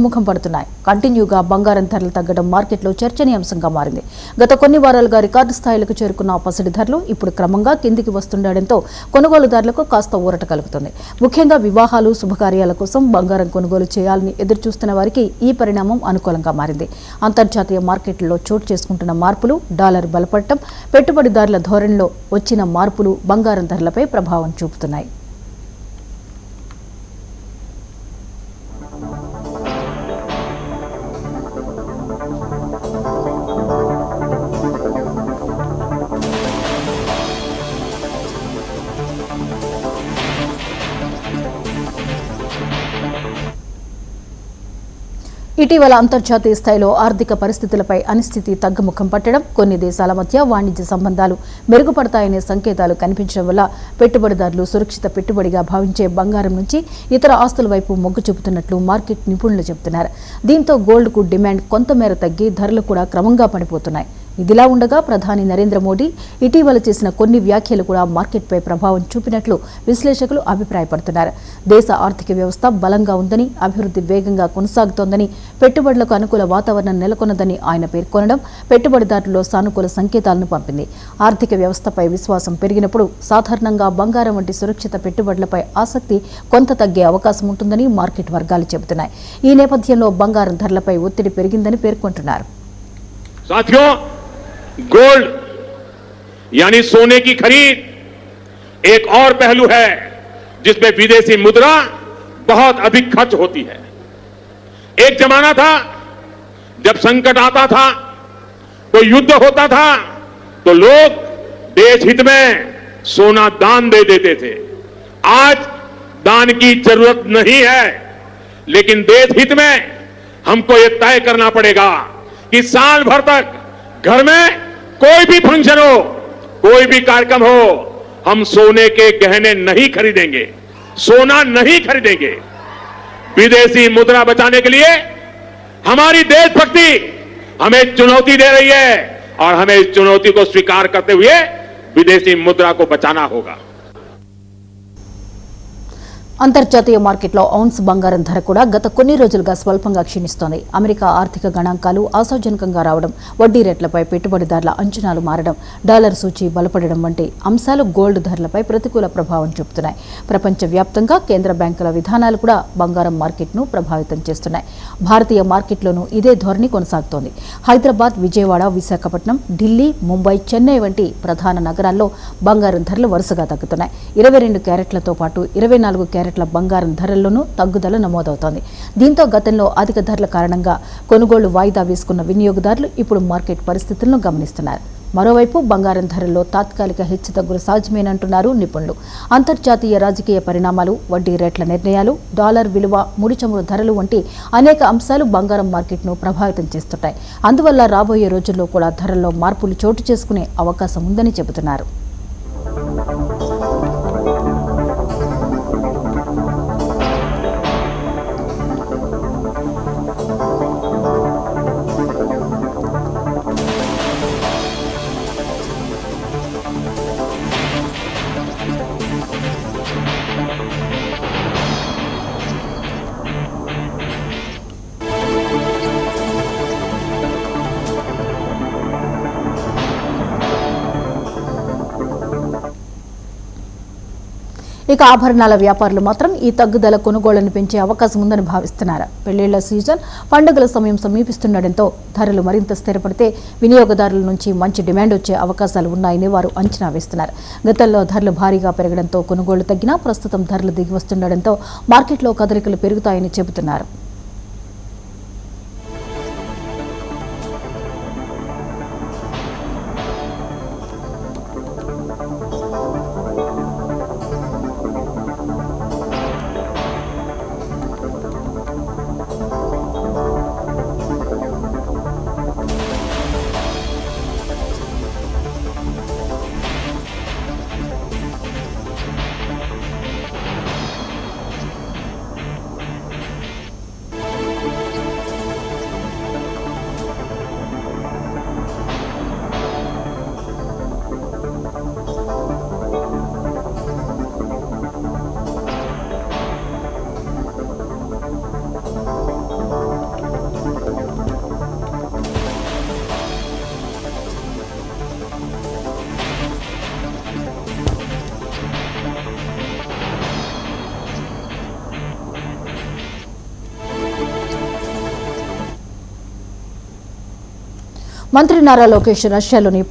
ముఖం పడుతున్నాయి. కంటిన్యూగా బంగారం ధరలు తగ్గడం మార్కెట్లో చర్చనీయాంశంగా మారింది. గత కొన్ని వారాలుగా రికార్డు స్థాయిలకు చేరుకున్న పసిడి ధరలు ఇప్పుడు క్రమంగా కిందికి వస్తుండటంతో కొనుగోలుదారులకు కాస్త ఊరట కలుగుతుంది. ముఖ్యంగా వివాహాలు, శుభకార్యాల కోసం బంగారం కొనుగోలు చేయాలని ఎదురుచూస్తున్న వారికి ఈ పరిణామం అనుకూలంగా మారింది. అంతర్జాతీయ మార్కెట్లలో చోటు చేసుకుంటున్న మార్పులు, డాలర్ బలపడటం, పెట్టుబడిదారుల ధోరణిలో వచ్చిన మార్పులు బంగారం ధరలపై ప్రభావం చూపుతున్నాయి. ఇటీవల అంతర్జాతీయ స్థాయిలో ఆర్థిక పరిస్థితులపై అనిశ్చితి తగ్గుముఖం పట్టడం, కొన్ని దేశాల మధ్య వాణిజ్య సంబంధాలు మెరుగుపడతాయనే సంకేతాలు కనిపించడం వల్ల పెట్టుబడిదారులు సురక్షిత పెట్టుబడిగా భావించే బంగారం నుంచి ఇతర ఆస్తుల వైపు మొగ్గు చూపుతున్నట్లు మార్కెట్ నిపుణులు చెబుతున్నారు. దీంతో గోల్డ్కు డిమాండ్ కొంతమేర తగ్గి ధరలు కూడా క్రమంగా పడిపోతున్నాయి. ఇదిలా ఉండగా ప్రధాని నరేంద్ర మోడీ ఇటీవల చేసిన కొన్ని వ్యాఖ్యలు కూడా మార్కెట్పై ప్రభావం చూపినట్లు విశ్లేషకులు అభిప్రాయపడుతున్నారు. దేశ ఆర్థిక వ్యవస్థ బలంగా ఉందని, అభివృద్ధి వేగంగా కొనసాగుతోందని, పెట్టుబడులకు అనుకూల వాతావరణం నెలకొన్నదని ఆయన పేర్కొనడం పెట్టుబడిదారుల్లో సానుకూల సంకేతాలను పంపింది. ఆర్థిక వ్యవస్థపై విశ్వాసం పెరిగినప్పుడు సాధారణంగా బంగారం వంటి సురక్షిత పెట్టుబడులపై ఆసక్తి కొంత తగ్గే అవకాశం ఉంటుందని మార్కెట్ వర్గాలు చెబుతున్నాయి. ఈ నేపథ్యంలో బంగారం ధరలపై ఒత్తిడి పెరిగిందని పేర్కొంటున్నారు. गोल्ड यानी सोने की खरीद एक और पहलू है जिसमें विदेशी मुद्रा बहुत अधिक खर्च होती है। एक जमाना था जब संकट आता था, कोई युद्ध होता था तो लोग देश हित में सोना दान दे देते थे। आज दान की जरूरत नहीं है, लेकिन देश हित में हमको यह तय करना पड़ेगा कि साल भर तक घर में कोई भी फंक्शन हो, कोई भी कार्यक्रम हो, हम सोने के गहने नहीं खरीदेंगे, सोना नहीं खरीदेंगे। विदेशी मुद्रा बचाने के लिए हमारी देशभक्ति हमें चुनौती दे रही है और हमें इस चुनौती को स्वीकार करते हुए विदेशी मुद्रा को बचाना होगा। అంతర్జాతీయ మార్కెట్లో ఔన్స్ బంగారం ధర కూడా గత కొన్ని రోజులుగా స్వల్పంగా క్షీణిస్తోంది. అమెరికా ఆర్థిక గణాంకాలు ఆశాజనకంగా రావడం, వడ్డీ రేట్లపై పెట్టుబడిదారుల అంచనాలు మారడం, డాలర్ సూచీ బలపడడం వంటి అంశాలు గోల్డ్ ధరలపై ప్రతికూల ప్రభావం చూపుతున్నాయి. ప్రపంచవ్యాప్తంగా కేంద్ర బ్యాంకుల విధానాలు కూడా బంగారం మార్కెట్ను ప్రభావితం చేస్తున్నాయి. భారతీయ మార్కెట్లోనూ ఇదే ధోరణి కొనసాగుతోంది. హైదరాబాద్, విజయవాడ, విశాఖపట్నం, ఢిల్లీ, ముంబై, చెన్నై వంటి ప్రధాన నగరాల్లో బంగారం ధరలు వరుసగా తగ్గుతున్నాయి. 22 క్యారెట్లతో పాటు 24 క్యారెట్ల బంగారం ధరల్లోనూ తగ్గుదల నమోదవుతోంది. దీంతో గతంలో అధిక ధరల కారణంగా కొనుగోళ్లు వాయిదా వేసుకున్న వినియోగదారులు ఇప్పుడు మార్కెట్ పరిస్థితులను గమనిస్తున్నారు. మరోవైపు బంగారం ధరల్లో తాత్కాలిక హెచ్చుతగ్గులు సాధ్యమేనంటున్నారు నిపుణులు. అంతర్జాతీయ రాజకీయ పరిణామాలు, వడ్డీ రేట్ల నిర్ణయాలు, డాలర్ విలువ, ముడి చమురు ధరలు వంటి అనేక అంశాలు బంగారం మార్కెట్ను ప్రభావితం చేస్తుంటాయి. అందువల్ల రాబోయే రోజుల్లో కూడా ధరల్లో మార్పులు చోటు చేసుకునే అవకాశం ఉందని చెబుతున్నారు. ఇక ఆభరణాల వ్యాపారులు మాత్రం ఈ తగ్గుదల కొనుగోళ్లను పెంచే అవకాశం ఉందని భావిస్తున్నారు. పెళ్లిళ్ల సీజన్, పండుగల సమయం సమీపిస్తుండటంతో ధరలు మరింత స్థిరపడితే వినియోగదారుల నుంచి మంచి డిమాండ్ వచ్చే అవకాశాలు ఉన్నాయని వారు అంచనా వేస్తున్నారు. గతంలో ధరలు భారీగా పెరగడంతో కొనుగోళ్లు తగ్గినా ప్రస్తుతం ధరలు దిగి వస్తుండటంతో మార్కెట్లో కదలికలు పెరుగుతాయని చెబుతున్నారు. మంత్రి నారా లోకేష్ రష్యాలోని